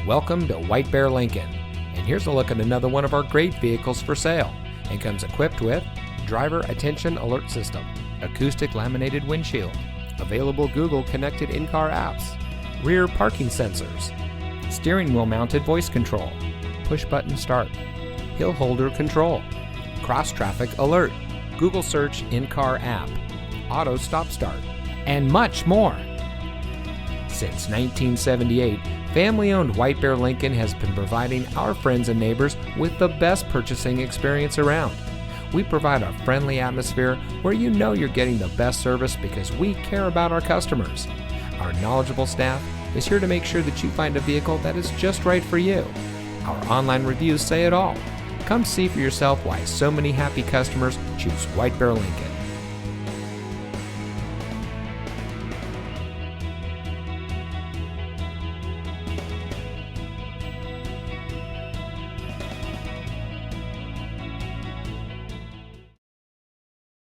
Welcome to White Bear Lincoln, and here's a look at another one of our great vehicles for sale, and comes equipped with driver attention alert system, acoustic laminated windshield, available Google connected in-car apps, rear parking sensors, steering wheel mounted voice control, push button start, hill holder control, cross traffic alert, Google search in-car app, auto stop start, and much more. Since 1978, family-owned White Bear Lincoln has been providing our friends and neighbors with the best purchasing experience around. We provide a friendly atmosphere where you know you're getting the best service because we care about our customers. Our knowledgeable staff is here to make sure that you find a vehicle that is just right for you. Our online reviews say it all. Come see for yourself why so many happy customers choose White Bear Lincoln.